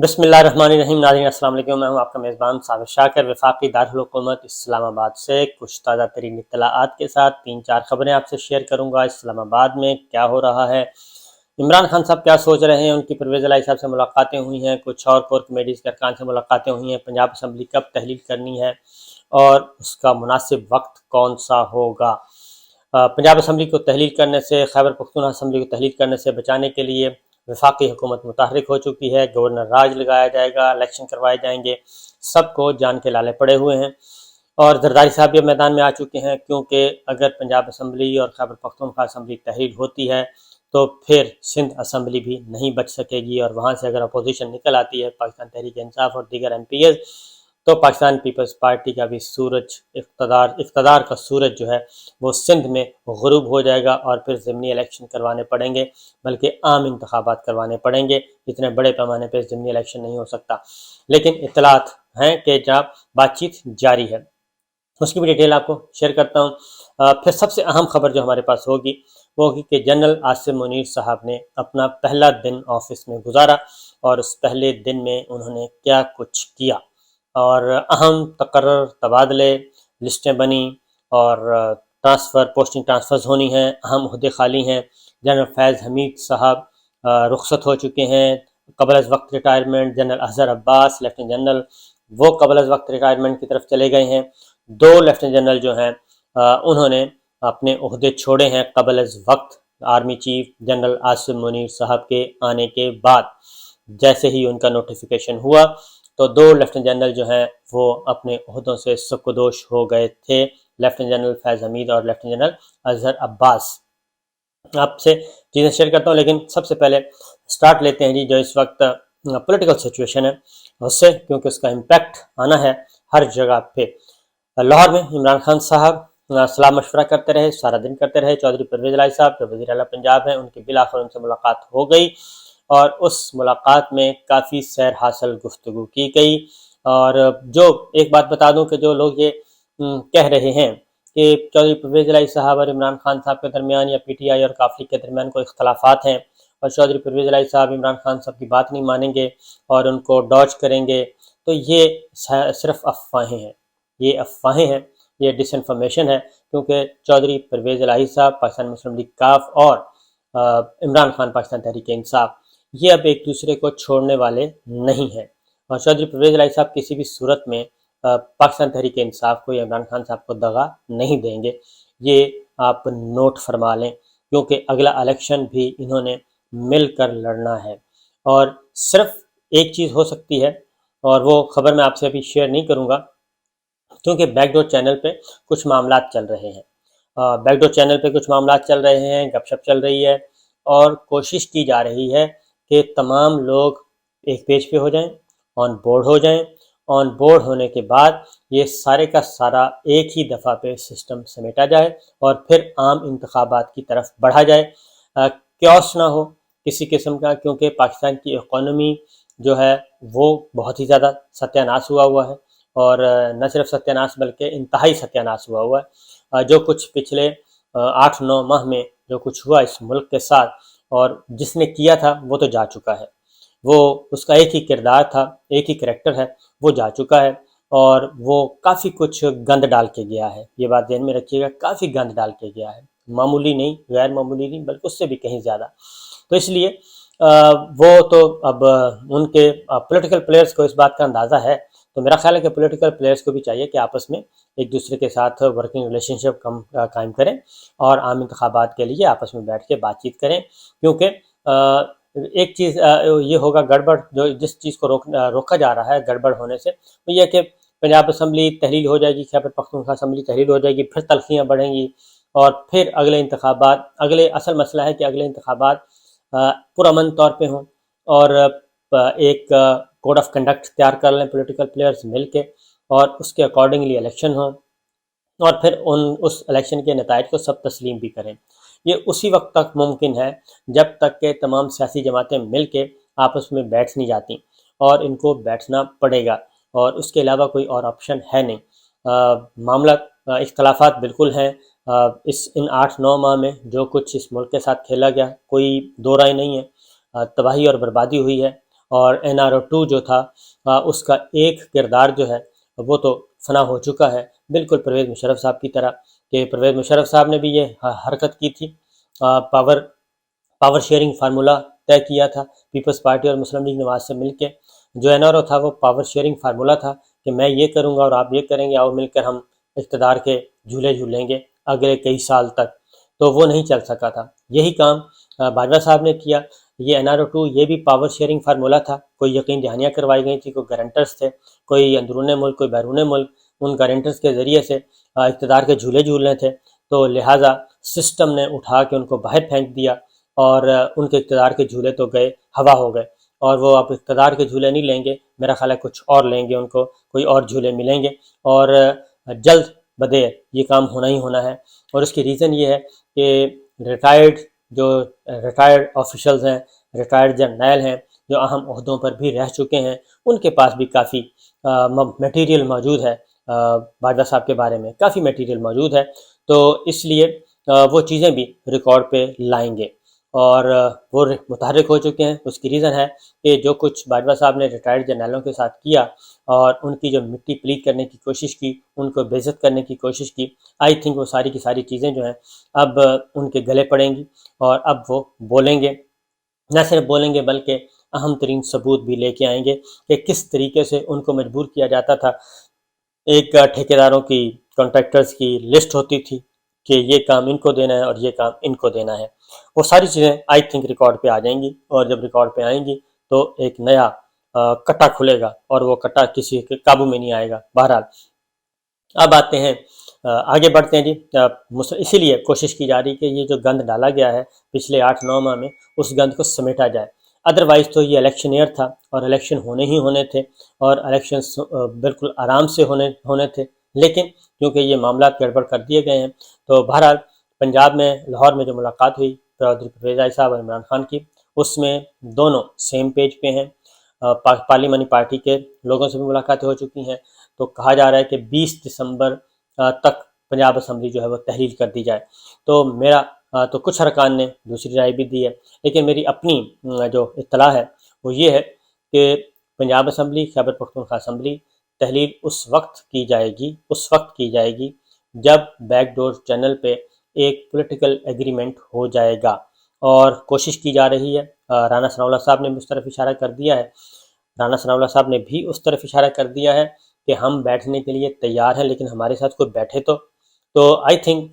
بسم اللہ الرحمن الرحیم۔ ناظرین السلام علیکم، میں ہوں آپ کا میزبان صابر شاکر، وفاقی دارالحکومت اسلام آباد سے کچھ تازہ ترین اطلاعات کے ساتھ 3-4 خبریں آپ سے شیئر کروں گا۔ اسلام آباد میں کیا ہو رہا ہے، عمران خان صاحب کیا سوچ رہے ہیں، ان کی پرویز الہی صاحب سے ملاقاتیں ہوئی ہیں، کچھ اور کور کمیٹیز کے ارکان سے ملاقاتیں ہوئی ہیں، پنجاب اسمبلی کب تحلیل کرنی ہے اور اس کا مناسب وقت کون سا ہوگا۔ پنجاب اسمبلی کو تحلیل کرنے سے، خیبر پختونخوا اسمبلی کو تحلیل کرنے سے بچانے کے لیے وفاقی حکومت متحرک ہو چکی ہے، گورنر راج لگایا جائے گا، الیکشن کروائے جائیں گے، سب کو جان کے لالے پڑے ہوئے ہیں۔ اور زرداری صاحب بھی میدان میں آ چکے ہیں، کیونکہ اگر پنجاب اسمبلی اور خیبر پختونخوا اسمبلی تحلیل ہوتی ہے تو پھر سندھ اسمبلی بھی نہیں بچ سکے گی، اور وہاں سے اگر اپوزیشن نکل آتی ہے، پاکستان تحریک انصاف اور دیگر ایم پی ایز، تو پاکستان پیپلز پارٹی کا بھی سورج اقتدار کا سورج جو ہے وہ سندھ میں غروب ہو جائے گا، اور پھر ضمنی الیکشن کروانے پڑیں گے، بلکہ عام انتخابات کروانے پڑیں گے۔ اتنے بڑے پیمانے پہ ضمنی الیکشن نہیں ہو سکتا، لیکن اطلاعات ہیں کہ جہاں بات چیت جاری ہے، اس کی بھی ڈیٹیل آپ کو شیئر کرتا ہوں۔ پھر سب سے اہم خبر جو ہمارے پاس ہوگی وہ ہوگی کہ جنرل عاصم منیر صاحب نے اپنا پہلا دن آفس میں گزارا، اور اس پہلے دن میں انہوں نے کیا کچھ کیا، اور اہم تقرر، تبادلے، لسٹیں بنی، اور پوسٹنگ ٹرانسفرز ہونی ہیں، اہم عہدے خالی ہیں۔ جنرل فیض حمید صاحب رخصت ہو چکے ہیں قبل از وقت ریٹائرمنٹ۔ جنرل اظہر عباس لیفٹیننٹ جنرل، وہ قبل از وقت ریٹائرمنٹ کی طرف چلے گئے ہیں۔ 2 لیفٹیننٹ جنرل جو ہیں انہوں نے اپنے عہدے چھوڑے ہیں قبل از وقت، army chief general Asim Munir صاحب کے آنے کے بعد۔ جیسے ہی ان کا نوٹیفیکیشن ہوا تو 2 لیفٹیننٹ جنرل جو ہیں وہ اپنے عہدوں سے سبکدوش ہو گئے تھے، لیفٹیننٹ جنرل فیض حمید اور لیفٹیننٹ جنرل اظہر عباس۔ آپ سے چیزیں شیئر کرتا ہوں، لیکن سب سے پہلے سٹارٹ لیتے ہیں جو اس وقت پولیٹیکل سچویشن ہے اس سے، کیونکہ اس کا امپیکٹ آنا ہے ہر جگہ پہ۔ لاہور میں عمران خان صاحب صلاح مشورہ کرتے رہے، سارا دن کرتے رہے۔ چودھری پرویز الہی صاحب جو وزیر اعلیٰ پنجاب ہیں، ان کی بالآخر ان سے ملاقات ہو گئی، اور اس ملاقات میں کافی سیر حاصل گفتگو کی گئی۔ اور جو ایک بات بتا دوں کہ جو لوگ یہ کہہ رہے ہیں کہ چودھری پرویز الہی صاحب اور عمران خان صاحب کے درمیان یا پی ٹی آئی اور کافلی کے درمیان کوئی اختلافات ہیں، اور چودھری پرویز الہی صاحب عمران خان صاحب کی بات نہیں مانیں گے اور ان کو ڈاج کریں گے، تو یہ صرف افواہیں ہیں، یہ افواہیں ہیں، یہ ڈس انفارمیشن ہے، کیونکہ چودھری پرویز الہی صاحب پاکستان مسلم لیگ کاف اور عمران خان پاکستان تحریک انصاف یہ اب ایک دوسرے کو چھوڑنے والے نہیں ہیں، اور چودھری پرویز الہی صاحب کسی بھی صورت میں پاکستان تحریک انصاف کو یا عمران خان صاحب کو دغا نہیں دیں گے۔ یہ آپ نوٹ فرما لیں، کیونکہ اگلا الیکشن بھی انہوں نے مل کر لڑنا ہے، اور صرف ایک چیز ہو سکتی ہے، اور وہ خبر میں آپ سے ابھی شیئر نہیں کروں گا کیونکہ بیک ڈور چینل پہ کچھ معاملات چل رہے ہیں، بیک ڈور چینل پہ کچھ معاملات چل رہے ہیں، گپ شپ چل رہی ہے، اور کوشش کی جا رہی ہے کہ تمام لوگ ایک پیج پہ ہو جائیں، آن بورڈ ہو جائیں۔ آن بورڈ ہونے کے بعد یہ سارے کا سارا ایک ہی دفعہ پہ سسٹم سمیٹا جائے، اور پھر عام انتخابات کی طرف بڑھا جائے، کیوس نہ ہو کسی قسم کا، کیونکہ پاکستان کی اکانومی جو ہے وہ بہت ہی زیادہ ستیہ ناش ہوا ہے، اور نہ صرف ستیہ ناش بلکہ انتہائی ستیہ ناش ہوا ہے۔ جو کچھ پچھلے 8-9 ماہ میں جو کچھ ہوا اس ملک کے ساتھ، اور جس نے کیا تھا وہ تو جا چکا ہے، وہ اس کا ایک ہی کردار تھا، ایک ہی کریکٹر ہے، وہ جا چکا ہے، اور وہ کافی کچھ گند ڈال کے گیا ہے۔ یہ بات ذہن میں رکھیے گا، کافی گند ڈال کے گیا ہے، معمولی نہیں، غیر معمولی نہیں، بلکہ اس سے بھی کہیں زیادہ۔ تو اس لیے وہ تو اب ان کے پولیٹیکل پلیئرز کو اس بات کا اندازہ ہے، تو میرا خیال ہے کہ پولیٹیکل پلیئرز کو بھی چاہیے کہ آپس میں ایک دوسرے کے ساتھ ورکنگ ریلیشن شپ قائم کریں، اور عام انتخابات کے لیے آپس میں بیٹھ کے بات چیت کریں، کیونکہ ایک چیز یہ ہوگا گڑبڑ، جو جس چیز کو روکا جا رہا ہے گڑبڑ ہونے سے، وہ یہ کہ پنجاب اسمبلی تحلیل ہو جائے گی، خیبر پختونخوا اسمبلی تحلیل ہو جائے گی، پھر تلخیاں بڑھیں گی، اور پھر اگلے انتخابات، اصل مسئلہ ہے کہ اگلے انتخابات پرامن طور پہ ہوں، اور ایک کوڈ آف کنڈکٹ تیار کر لیں پولیٹیکل پلیئرز مل کے، اور اس کے اکارڈنگلی الیکشن ہوں، اور پھر اس الیکشن کے نتائج کو سب تسلیم بھی کریں۔ یہ اسی وقت تک ممکن ہے جب تک کہ تمام سیاسی جماعتیں مل کے آپس میں بیٹھ نہیں جاتی، اور ان کو بیٹھنا پڑے گا، اور اس کے علاوہ کوئی اور آپشن ہے نہیں۔ معاملہ اختلافات بالکل ہیں، ان 8-9 ماہ میں جو کچھ اس ملک کے ساتھ کھیلا گیا کوئی دو رائے نہیں ہے، تباہی اور بربادی ہوئی ہے، اور NRO2 جو تھا اس کا ایک کردار جو ہے وہ تو فنا ہو چکا ہے، بالکل پرویز مشرف صاحب کی طرح، کہ پرویز مشرف صاحب نے بھی یہ حرکت کی تھی، پاور شیئرنگ فارمولہ طے کیا تھا پیپلز پارٹی اور مسلم لیگ نواز سے مل کے۔ جو NRO تھا وہ پاور شیئرنگ فارمولہ تھا کہ میں یہ کروں گا اور آپ یہ کریں گے، اور مل کر ہم اقتدار کے جھولے جھولیں گے اگلے کئی سال تک، تو وہ نہیں چل سکا تھا۔ یہی کام باجوہ صاحب نے کیا۔ یہ NRO2 یہ بھی پاور شیئرنگ فارمولہ تھا، کوئی یقین دہانیاں کروائی گئی تھی، کوئی گارنٹرز تھے، کوئی اندرون ملک کوئی بیرون ملک، ان گارنٹرز کے ذریعے سے اقتدار کے جھولے جھولنے تھے، تو لہٰذا سسٹم نے اٹھا کے ان کو باہر پھینک دیا، اور ان کے اقتدار کے جھولے تو گئے، ہوا ہو گئے، اور وہ اب اقتدار کے جھولے نہیں لیں گے، میرا خیال ہے کچھ اور لیں گے، ان کو کوئی اور جھولے ملیں گے، اور جلد بدیر یہ کام ہونا ہی ہونا ہے۔ اور اس کی ریزن یہ ہے کہ ریٹائرڈ آفیشلز ہیں، ریٹائرڈ جرنیل ہیں، جو اہم عہدوں پر بھی رہ چکے ہیں، ان کے پاس بھی کافی میٹیریل موجود ہے، باجوہ صاحب کے بارے میں کافی میٹیریل موجود ہے، تو اس لیے وہ چیزیں بھی ریکارڈ پہ لائیں گے، اور وہ متحرک ہو چکے ہیں۔ اس کی ریزن ہے کہ جو کچھ باجوہ صاحب نے ریٹائرڈ جرنیلوں کے ساتھ کیا، اور ان کی جو مٹی پلیت کرنے کی کوشش کی، ان کو بے عزت کرنے کی کوشش کی، آئی تھنک وہ ساری کی ساری چیزیں جو ہیں اب ان کے گلے پڑیں گی، اور اب وہ بولیں گے، نہ صرف بولیں گے بلکہ اہم ترین ثبوت بھی لے کے آئیں گے کہ کس طریقے سے ان کو مجبور کیا جاتا تھا۔ ایک ٹھیکیداروں کی، کانٹریکٹرز کی لسٹ ہوتی تھی کہ یہ کام ان کو دینا ہے اور یہ کام ان کو دینا ہے، وہ ساری چیزیں آئی تھنک ریکارڈ پہ آ جائیں گی، اور جب ریکارڈ پہ آئیں گی تو ایک نیا کٹا کھلے گا، اور وہ کٹا کسی کے قابو میں نہیں آئے گا۔ بہرحال اب آتے ہیں، آگے بڑھتے ہیں جی۔ اسی لیے کوشش کی جا رہی کہ یہ جو گند ڈالا گیا ہے پچھلے 8-9 ماہ میں، اس گند کو سمیٹا جائے۔ ادروائز تو یہ الیکشن ایئر تھا، اور الیکشن ہونے ہی ہونے تھے، اور الیکشن بالکل آرام سے ہونے تھے، لیکن کیونکہ یہ معاملات گڑبڑ کر دیے گئے ہیں، تو بہرحال پنجاب میں، لاہور میں جو ملاقات ہوئی پرویز صاحب اور عمران خان کی، اس میں دونوں سیم پیج پہ ہیں۔ پارلیمانی پارٹی کے لوگوں سے بھی ملاقاتیں ہو چکی ہیں، تو کہا جا رہا ہے کہ 20 دسمبر تک پنجاب اسمبلی جو ہے وہ تحلیل کر دی جائے۔ تو میرا تو کچھ ارکان نے دوسری رائے بھی دی ہے، لیکن میری اپنی جو اطلاع ہے وہ یہ ہے کہ پنجاب اسمبلی، خیبر پختونخوا اسمبلی تحلیل اس وقت کی جائے گی جب بیک ڈور چینل پہ ایک پولیٹیکل ایگریمنٹ ہو جائے گا، اور کوشش کی جا رہی ہے۔ رانا ثناءاللہ صاحب نے بھی اس طرف اشارہ کر دیا ہے، کہ ہم بیٹھنے کے لیے تیار ہیں، لیکن ہمارے ساتھ کوئی بیٹھے تو آئی تھنک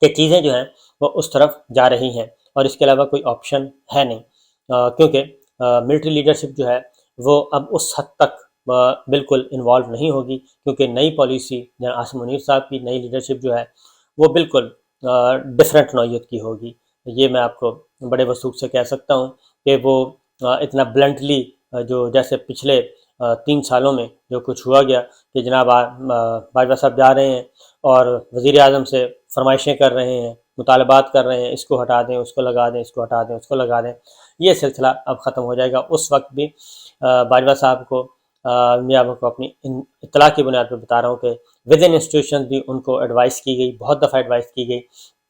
کہ چیزیں جو ہیں وہ اس طرف جا رہی ہیں، اور اس کے علاوہ کوئی آپشن ہے نہیں، کیونکہ ملٹری لیڈرشپ جو ہے وہ اب اس حد تک بالکل انوالو نہیں ہوگی، کیونکہ نئی پالیسی عاصم منیر صاحب کی نئی لیڈرشپ جو ہے وہ بالکل ڈفرینٹ نوعیت کی ہوگی۔ یہ میں آپ کو بڑے وثوق سے کہہ سکتا ہوں کہ وہ اتنا بلنٹلی، جو جیسے پچھلے 3 سالوں میں جو کچھ ہوا گیا کہ جناب باجوہ صاحب جا رہے ہیں اور وزیر اعظم سے فرمائشیں کر رہے ہیں، مطالبات کر رہے ہیں، اس کو ہٹا دیں، اس کو لگا دیں، اس کو ہٹا دیں، اس کو لگا دیں، یہ سلسلہ اب ختم ہو جائے گا۔ اس وقت بھی باجوہ صاحب کو، میں آپ کو اپنی اطلاع کی بنیاد پر بتا رہا ہوں کہ ود ان انسٹیٹیوشن بھی ان کو ایڈوائس کی گئی، بہت دفعہ ایڈوائس کی گئی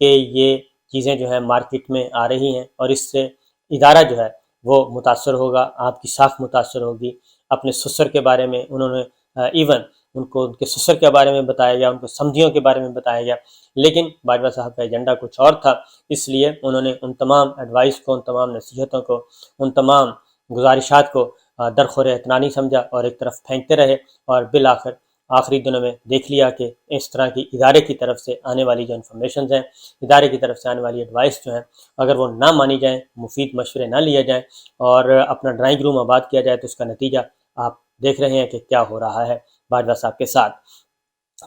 کہ یہ چیزیں جو ہیں مارکیٹ میں آ رہی ہیں، اور اس سے ادارہ جو ہے وہ متاثر ہوگا، آپ کی ساکھ متاثر ہوگی۔ اپنے سسر کے بارے میں انہوں نے ایون ان کو ان کے سسر کے بارے میں بتایا گیا، ان کو سمجھیوں کے بارے میں بتایا گیا، لیکن باجوہ صاحب کا ایجنڈا کچھ اور تھا، اس لیے انہوں نے ان تمام ایڈوائس کو، ان تمام نصیحتوں کو، ان تمام گزارشات کو درخور اعتنا نہیں سمجھا، اور ایک طرف پھینکتے رہے، اور بالآخر آخری دنوں میں دیکھ لیا کہ اس طرح کی ادارے کی طرف سے آنے والی جو انفارمیشنز ہیں، ادارے کی طرف سے آنے والی ایڈوائس جو ہیں، اگر وہ نہ مانی جائیں، مفید مشورے نہ لیے جائیں، اور اپنا ڈرائنگ روم آباد کیا جائے، تو اس کا نتیجہ آپ دیکھ رہے ہیں کہ کیا ہو رہا ہے باجوہ صاحب کے ساتھ۔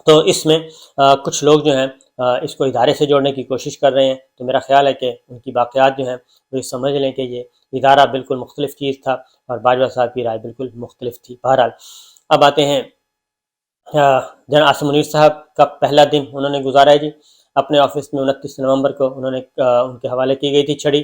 تو اس میں کچھ لوگ جو ہیں اس کو ادارے سے جوڑنے کی کوشش کر رہے ہیں، تو میرا خیال ہے کہ ان کی باقیات جو ہیں وہ یہ سمجھ لیں کہ یہ ادارہ بالکل مختلف چیز تھا، اور باجوہ صاحب کی رائے بالکل مختلف تھی۔ بہرحال اب آتے ہیں، جناب عاصم منیر صاحب کا پہلا دن انہوں نے گزارا ہے جی اپنے آفس میں۔ 29 نومبر کو انہوں نے ان کے حوالے کی گئی تھی چھڑی،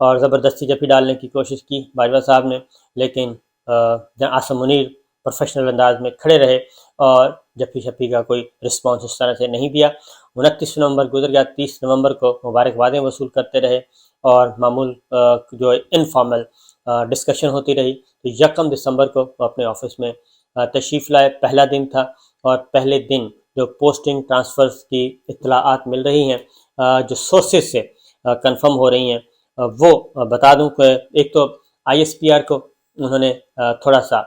اور زبردستی جپھی ڈالنے کی کوشش کی باجوہ صاحب نے، لیکن جناب عاصم منیر پروفیشنل انداز میں کھڑے رہے، اور جپھی شپھی کا کوئی رسپانس اس طرح سے نہیں دیا۔ 29 نومبر گزر گیا، 30 نومبر کو مبارکبادیں وصول کرتے رہے، اور معمول جو انفارمل ڈسکشن ہوتی رہی، تو 1 دسمبر کو وہ اپنے آفس میں تشریف لائے. پہلا دن تھا اور پہلے دن جو پوسٹنگ ٹرانسفرز کی اطلاعات مل رہی ہیں جو سورسز سے کنفرم ہو رہی ہیں وہ بتا دوں کہ ایک تو ISPR کو انہوں نے تھوڑا سا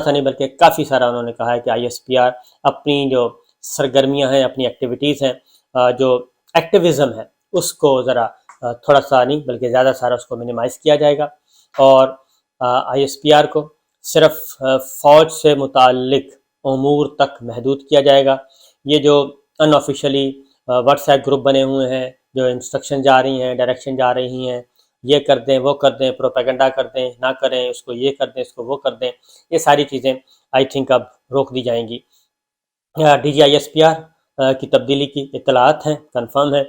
نہیں بلکہ کافی سارا انہوں نے کہا ہے کہ ISPR اپنی جو سرگرمیاں ہیں، اپنی ایکٹیویٹیز ہیں، جو ایکٹیویزم ہے اس کو ذرا تھوڑا سا نہیں بلکہ زیادہ سارا اس کو منیمائز کیا جائے گا، اور ISPR کو صرف فوج سے متعلق امور تک محدود کیا جائے گا. یہ جو ان آفیشلی واٹس ایپ گروپ بنے ہوئے ہیں، جو انسٹرکشن جا رہی ہیں، ڈائریکشن جا رہی ہیں، یہ کر دیں وہ کر دیں، پروپیگنڈا کر دیں، نہ کریں، اس کو یہ کر دیں، اس کو وہ کر دیں، یہ ساری چیزیں آئی تھنک اب روک دی جائیں گی. DG/ISPR کی تبدیلی کی اطلاعات ہیں، کنفرم ہے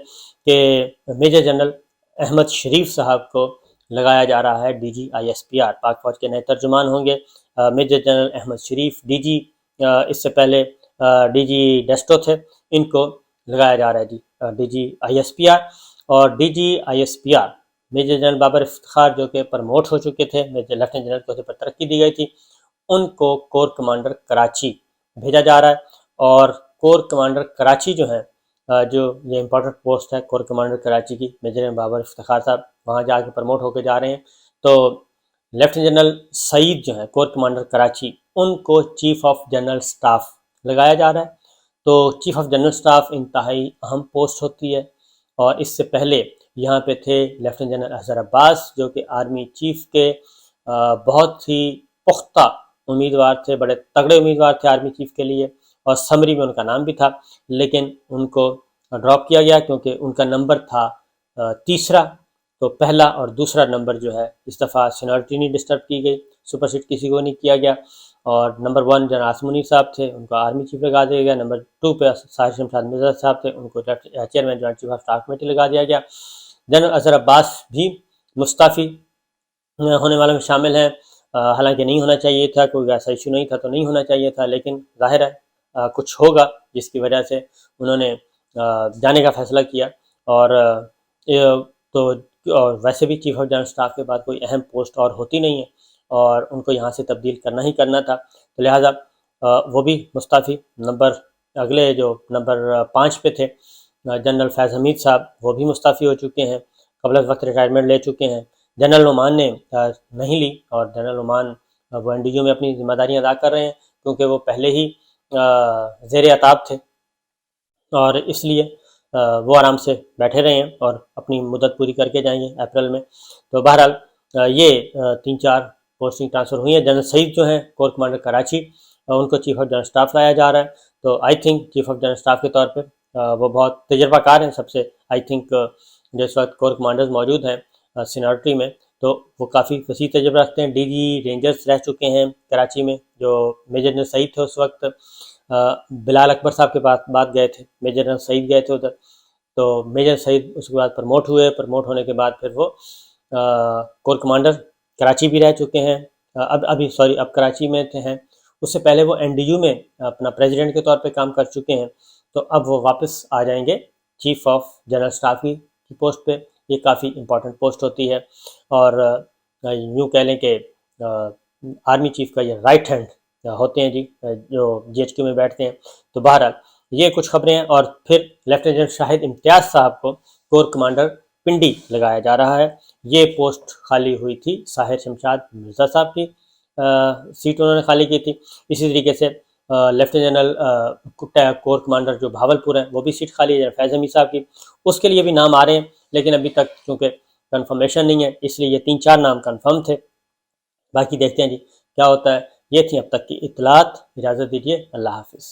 کہ میجر جنرل احمد شریف صاحب کو لگایا جا رہا ہے DG/ISPR. پاک فوج کے نئے ترجمان ہوں گے میجر جنرل احمد شریف. DG اس سے پہلے DG ڈیسٹو تھے، ان کو لگایا جا رہا ہے DG/ISPR. اور DG/ISPR major general Babar Iftikhar جو کہ پرموٹ ہو چکے تھے، میجر لیفٹیننٹ جنرل کو پر ترقی دی گئی تھی، ان کو کور کمانڈر کراچی بھیجا جا رہا ہے. اور کور کمانڈر کراچی جو ہیں، جو یہ امپورٹنٹ پوسٹ ہے کور کمانڈر کراچی کی، میجر جنرل بابر افتخار صاحب وہاں جا کے پرموٹ ہو کے جا رہے ہیں. تو لیفٹیننٹ جنرل سعید جو ہیں کور کمانڈر کراچی، ان کو چیف آف جنرل سٹاف لگایا جا رہا ہے. تو چیف آف جنرل سٹاف انتہائی اہم پوسٹ ہوتی ہے، اور اس سے پہلے یہاں پہ تھے لیفٹیننٹ جنرل اظہر عباس جو کہ آرمی چیف کے بہت ہی پختہ امیدوار تھے، بڑے تگڑے امیدوار تھے آرمی چیف کے لیے، اور سمری میں ان کا نام بھی تھا، لیکن ان کو ڈراپ کیا گیا کیونکہ ان کا نمبر تھا تیسرا. تو پہلا اور دوسرا نمبر جو ہے اس دفعہ سینیورٹی نہیں ڈسٹرب کی گئی، سپر سیٹ کسی کو نہیں کیا گیا. اور نمبر 1 جنرل عاصم منیر صاحب تھے، ان کو آرمی چیف لگا دیا گیا. نمبر 2 پہ ساحر شمشاد مرزا صاحب تھے، ان کو chairman joint chief of staff committee لگا دیا گیا. جنرل اظہر عباس بھی مستعفی ہونے والوں میں شامل ہیں، حالانکہ نہیں ہونا چاہیے تھا، کوئی ایسا ایشو نہیں تھا تو نہیں ہونا چاہیے تھا، لیکن ظاہر ہے کچھ ہوگا جس کی وجہ سے انہوں نے جانے کا فیصلہ کیا. اور تو ویسے بھی چیف آف جنرل سٹاف کے بعد کوئی اہم پوسٹ اور ہوتی نہیں ہے، اور ان کو یہاں سے تبدیل کرنا ہی کرنا تھا، تو لہٰذا وہ بھی مستعفی. اگلے جو نمبر 5 پہ تھے جنرل فیض حمید صاحب، وہ بھی مستعفی ہو چکے ہیں، قبل از وقت ریٹائرمنٹ لے چکے ہیں. جنرل نعمان نے نہیں لی، اور جنرل نعمان وہ NDU میں اپنی ذمہ داریاں ادا کر رہے ہیں کیونکہ وہ پہلے ہی زیر عتاب تھے، اور اس لیے وہ آرام سے بیٹھے رہے ہیں اور اپنی مدت پوری کر کے جائیں گے اپریل میں. تو بہرحال یہ 3-4 پوسٹنگ ٹرانسفر ہوئی ہیں. جنرل سعید جو ہیں کور کمانڈر کراچی، ان کو چیف آف جنرل سٹاف لایا جا رہا ہے. تو I think chief of general staff کے طور پہ وہ بہت تجربہ کار ہیں، سب سے آئی تھنک جو اس وقت کور کمانڈرز موجود ہیں سینیورٹی میں، تو وہ کافی وسیع تجربہ رکھتے ہیں. DG رینجرز رہ چکے ہیں کراچی میں، جو میجر جنرل سعید تھے اس وقت بلال اکبر صاحب کے پاس بعد گئے تھے، میجر جنرل سعید گئے تھے ادھر. تو میجر سعید اس کے بعد پرموٹ ہوئے، پرموٹ ہونے کے بعد پھر وہ کور کمانڈر کراچی بھی رہ چکے ہیں. اب کراچی میں ہیں. اس سے پہلے وہ NDU میں اپنا پریزیڈنٹ کے طور پہ کام کر چکے ہیں، تو اب وہ واپس آ جائیں گے چیف آف جنرل سٹاف کی پوسٹ پہ. یہ کافی امپورٹنٹ پوسٹ ہوتی ہے، اور یوں کہہ لیں کہ آرمی چیف کا یہ رائٹ ہینڈ ہوتے ہیں جی، جو GHQ میں بیٹھتے ہیں. تو بہرحال یہ کچھ خبریں ہیں. اور پھر لیفٹیننٹ جنرل شاہد امتیاز صاحب کو کور کمانڈر پنڈی لگایا جا رہا ہے. یہ پوسٹ خالی ہوئی تھی ساحر شمشاد مرزا صاحب کی سیٹ انہوں نے خالی کی تھی. اسی طریقے سے لیفٹیننٹ جنرل کور کمانڈر جو بھاولپور ہیں وہ بھی سیٹ خالی ہے فیض حمید صاحب کی، اس کے لیے بھی نام آ رہے ہیں، لیکن ابھی تک چونکہ کنفرمیشن نہیں ہے اس لیے یہ 3-4 نام کنفرم تھے. باقی دیکھتے ہیں جی کیا ہوتا ہے. یہ تھیں اب تک کی اطلاعات. اجازت دیجیے، اللہ حافظ.